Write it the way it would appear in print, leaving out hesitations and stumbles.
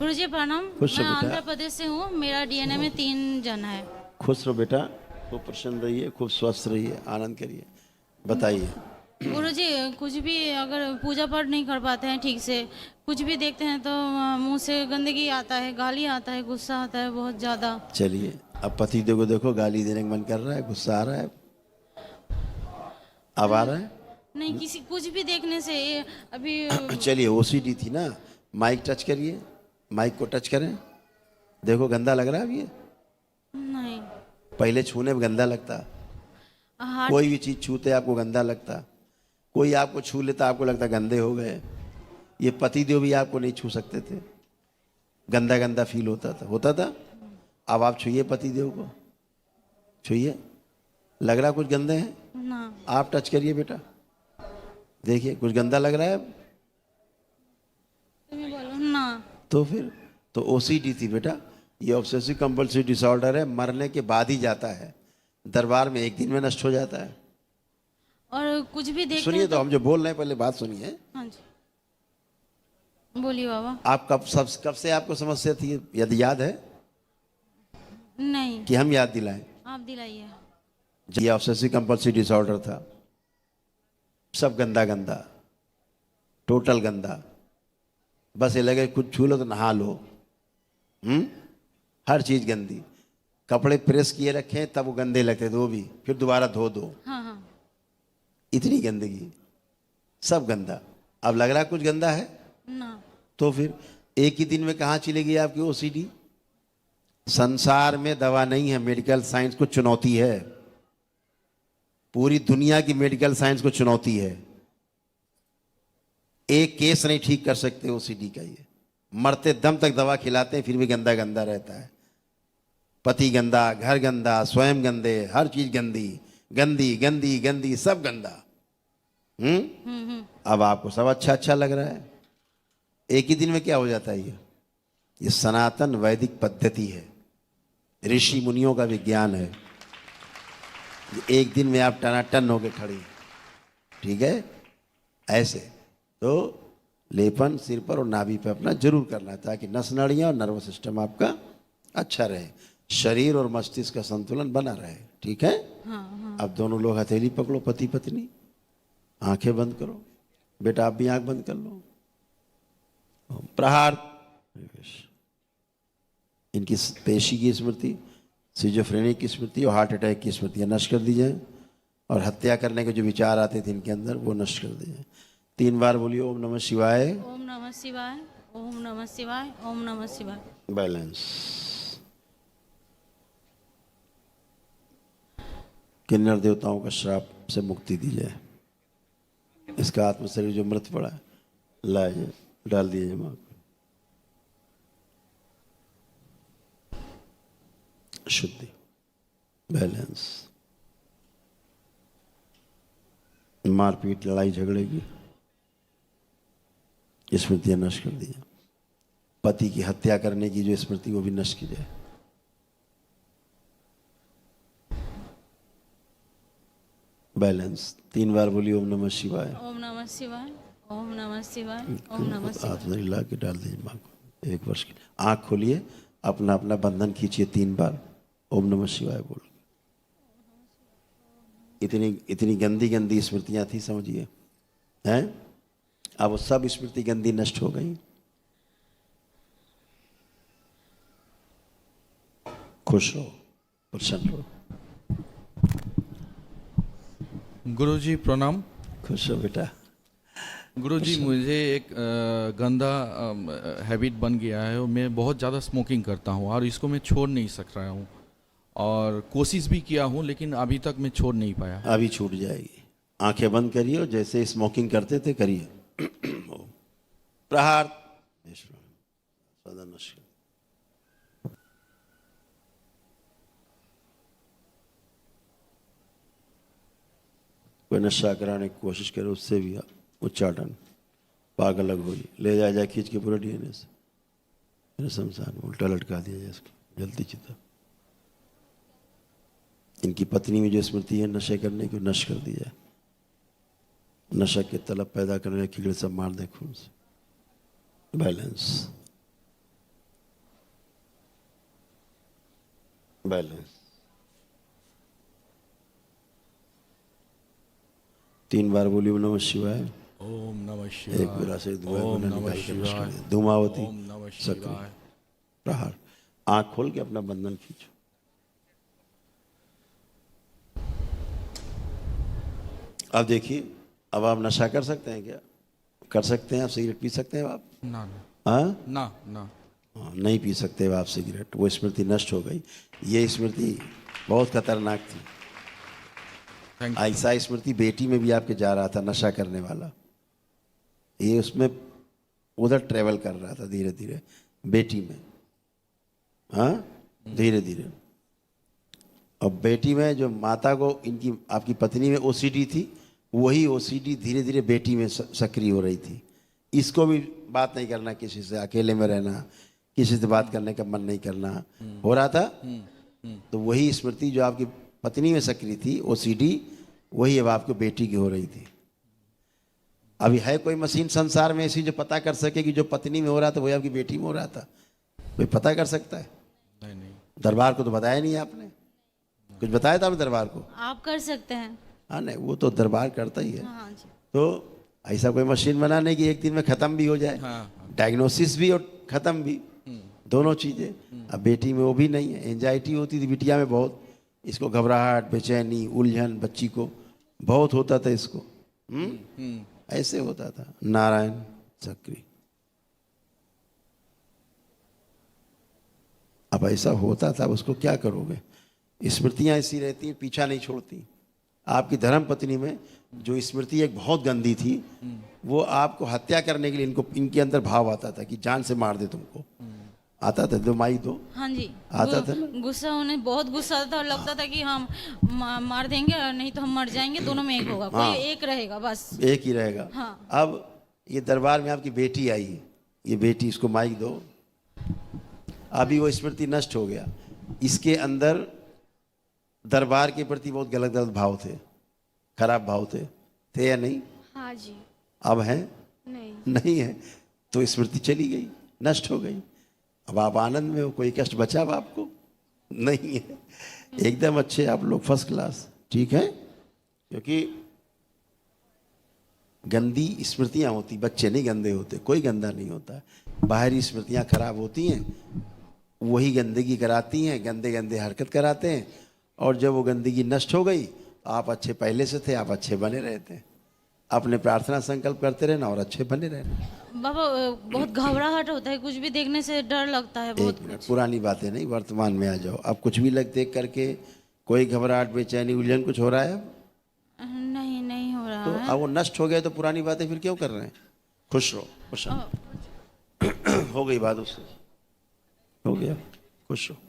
गुरुजी प्रणाम। खुश मैं रहो बेटा। आंध्र प्रदेश से हूँ। मेरा डीएनए में 3 जन है। खुश रहो बेटा, खूब प्रसन्न रहिए, खूब स्वस्थ रहिए, आनंद करिए। बताइए। गुरुजी कुछ भी अगर पूजा पाठ नहीं कर पाते हैं ठीक से, कुछ भी देखते हैं तो मुंह से गंदगी आता है, गाली आता है, गुस्सा आता है बहुत ज़्यादा। चलिए, अब पति देव को देखो, गाली देने का मन कर रहा है, गुस्सा आ रहा है, अब आ रहा है। नहीं, किसी कुछ भी देखने से अभी चलिए, ओसीडी थी ना, माइक टच करिए, माइक को टच करें, देखो गंदा लग रहा है अभी ये? नहीं। पहले छूने में गंदा लगता, हार्ट कोई भी चीज़ छूते आपको गंदा लगता, कोई आपको छू लेता आपको लगता गंदे हो गए। ये पति देव भी आपको नहीं छू सकते थे, गंदा गंदा फील होता था। अब आप छुइए पति देव को, छुइए, लग रहा कुछ गंदे हैं? ना। आप टच करिए बेटा, देखिए कुछ गंदा लग रहा है? तुम्हें बोलो ना। तो फिर तो ओसीडी थी बेटा, ये ऑब्सेसिव कंपल्सिव डिसऑर्डर है, मरने के बाद ही जाता है, दरबार में एक दिन में नष्ट हो जाता है। और कुछ भी देखते सुनिए हैं तो हम जो बोल रहे हैं पहले बात सुनिए। हाँ जी बोलिए बाबा। आप कब से आपको समस्या थी, यदि याद है नहीं, कि हम याद दिलाएं? आप दिलाइए। ये ऑब्सेसिव कंपल्सिव डिसऑर्डर था, सब गंदा गंदा, टोटल गंदा, बस ये लगे कुछ छू लो तो नहा लो। हर चीज गंदी, कपड़े प्रेस किए रखे तब वो गंदे लगते थे, वो भी फिर दोबारा धो दो, हाँ हाँ। इतनी गंदगी, सब गंदा। अब लग रहा कुछ गंदा है? ना। तो फिर एक ही दिन में कहाँ चली गई आपकी ओसीडी? संसार में दवा नहीं है, मेडिकल साइंस को चुनौती है, पूरी दुनिया की मेडिकल साइंस को चुनौती है। एक केस नहीं ठीक कर सकते ओसीडी का, ये मरते दम तक दवा खिलाते हैं फिर भी गंदा गंदा रहता है। पति गंदा, घर गंदा, स्वयं गंदे, हर चीज गंदी गंदी गंदी गंदी, सब गंदा। अब आपको सब अच्छा अच्छा लग रहा है, एक ही दिन में क्या हो जाता है? ये सनातन वैदिक पद्धति है, ऋषि मुनियों का विज्ञान है। एक दिन में आप टनाटन होके खड़ी, ठीक है? ऐसे तो लेपन सिर पर और नाभि पे अपना जरूर करना है, ताकि नस नाड़ियाँ और नर्वस सिस्टम आपका अच्छा रहे, शरीर और मस्तिष्क का संतुलन बना रहे, ठीक है? हाँ। अब दोनों लोग हथेली पकड़ो, पति पत्नी, आंखें बंद करो बेटा, आप भी आंख बंद कर लो। प्रहार, इनकी पेशी की स्मृति, सिजोफ्रेनिक की स्मृति और हार्ट अटैक की स्मृतियाँ नष्ट कर दी जाए, और हत्या करने के जो विचार आते थे इनके अंदर वो नष्ट कर दिए जाए। 3 बार बोलिए ओम नमः शिवाय, ओम नमः शिवाय, ओम नमः शिवाय, ओम नमः शिवाय। बैलेंस। किन्नर देवताओं का श्राप से मुक्ति दी जाए। इसका आत्म शरीर जो मृत पड़ा है लाइए, डाल दिए माँ को, शुद्धि, बैलेंस। मारपीट, लड़ाई झगड़े की स्मृतियां नष्ट कर दी जाए। पति की हत्या करने की जो स्मृति वो भी नष्ट की जाए। बैलेंस। 3 बार बोलिए ओम नमः शिवाय, ओम नमः शिवाय, ओम नमः शिवाय, ओम नमः शिवाय। हाथ में ला के डाल दीजिए माँ को। 1 वर्ष की आंख खोलिए, अपना अपना बंधन खींचिए 3 बार ओम नमः शिवाय बोल। इतनी गंदी गंदी स्मृतियां थी, समझिए, हैं? अब वो सब स्मृति गंदी नष्ट हो गई। खुश रहो, प्रसन्न रहो। गुरुजी प्रणाम। खुश रहो बेटा। गुरुजी मुझे एक गंदा हैबिट बन गया है, और मैं बहुत ज़्यादा स्मोकिंग करता हूँ और इसको मैं छोड़ नहीं सक रहा हूँ, और कोशिश भी किया हूँ लेकिन अभी तक मैं छोड़ नहीं पाया। अभी छूट जाएगी। आंखें बंद करिए और जैसे स्मोकिंग करते थे करिए। प्रहार, सदा नष्ट। कोई नशा कराने की कोशिश करे उससे भी उच्चाटन, पाग अलग हो, ले जाए खींच के पूरे डीएनए से मेरे शमशान में उल्टा लटका दिया जाए इसको, जल्दी चिता। इनकी पत्नी में जो स्मृति है नशे करने की, नष्ट कर दी जाए। नशा के तलब पैदा करने कीड़े सब मार दे खून से। बैलेंस। बैलेंस 3 बार बोलिए नमः शिवाय। ओम नमः एक शिवाय। बेरा से धुआं ओम बना नमः निकाल के शिवाय। नष्ट कर। धूमावती ओम नमः सक्रिय शिवाय। प्रहार। आंख खोल के अपना बंधन खींचो। अब देखिए, अब आप नशा कर सकते हैं क्या? कर सकते हैं? आप सिगरेट पी सकते हैं आप? ना ना हाँ, ना ना। हाँ, नहीं पी सकते आप सिगरेट। वो स्मृति नष्ट हो गई। ये स्मृति बहुत खतरनाक थी। Thank you. ऐसा स्मृति बेटी में भी आपके जा रहा था, नशा करने वाला। ये उसमें उधर ट्रेवल कर रहा था धीरे धीरे, बेटी में। हाँ, धीरे धीरे। अब बेटी में जो माता को, इनकी आपकी पत्नी में ओसीडी थी, वही ओसीडी धीरे धीरे बेटी में सक्रिय हो रही थी। इसको भी बात नहीं करना किसी से, अकेले में रहना, किसी से बात करने का मन नहीं करना, हो रहा था। तो वही स्मृति जो आपकी पत्नी में सक्रिय थी, ओसीडी, वही अब आपको बेटी की हो रही थी। अभी है कोई मशीन संसार में ऐसी जो पता कर सके कि जो पत्नी में हो रहा था वही आपकी बेटी में हो रहा था? कोई पता कर सकता है? नहीं नहीं। दरबार को तो बताया नहीं आपने। कुछ बताया था आपने दरबार को? आप कर सकते हैं। हाँ, नहीं, वो तो दरबार करता ही है। हाँ जी। तो ऐसा कोई मशीन बनाने की एक दिन में ख़त्म भी हो जाए। हाँ। डायग्नोसिस भी और ख़त्म भी, दोनों चीज़ें। अब बेटी में वो भी नहीं है। एंजाइटी होती थी बिटिया में बहुत, इसको घबराहट, बेचैनी, उलझन, बच्ची को बहुत होता था इसको। ऐसे होता था। नारायण सक्रिय। अब ऐसा होता था, उसको क्या करोगे? स्मृतियां ऐसी रहती हैं, पीछा नहीं छोड़ती। आपकी धर्म पत्नी में जो स्मृति एक बहुत गंदी थी, वो आपको हत्या करने के लिए इनके अंदर भाव आता था कि जान से मार दे तुमको। आता था? दो माई दो। हाँ जी। आता था ना? गुस्सा, उन्हें बहुत गुस्सा था और लगता था कि हम मार देंगे और नहीं तो हम मर जाएंगे, दोनों में एक होगा, कोई एक रहेगा बस। एक ही रहेगा। हाँ। अब ये दरबार में आपकी बेटी आई है, ये बेटी, इसको माइक दो। अभी वो स्मृति नष्ट हो गया। इसके अंदर दरबार के प्रति बहुत गलत गलत भाव थे, खराब भाव थे या नहीं? हाँ जी। अब हैं? नहीं। नहीं है। तो स्मृति चली गई, नष्ट हो गई। अब आप आनंद में हो, कोई कष्ट बचा अब आपको नहीं है। एकदम अच्छे आप लोग, फर्स्ट क्लास, ठीक है। क्योंकि गंदी स्मृतियां होती, बच्चे नहीं गंदे होते, कोई गंदा नहीं होता। बाहरी स्मृतियां खराब होती हैं, वही गंदगी कराती हैं, गंदे गंदे हरकत कराते हैं। और जब वो गंदगी नष्ट हो गई, आप अच्छे पहले से थे, आप अच्छे बने रहते हैं। अपने प्रार्थना संकल्प करते रहना और अच्छे बने रहना। बाबा बहुत घबराहट होता है, कुछ भी देखने से डर लगता है बहुत। एक मिनट, पुरानी बातें नहीं, वर्तमान में आ जाओ। अब कुछ भी देख करके कोई घबराहट, बेचैनी, उलझन कुछ हो रहा है अब? नहीं, नहीं हो रहा तो है। अब वो नष्ट हो गया तो पुरानी बातें फिर क्यों कर रहे हैं? खुश रहो, खुश रहो। हो गई बात उससे, हो गया, खुश रहो।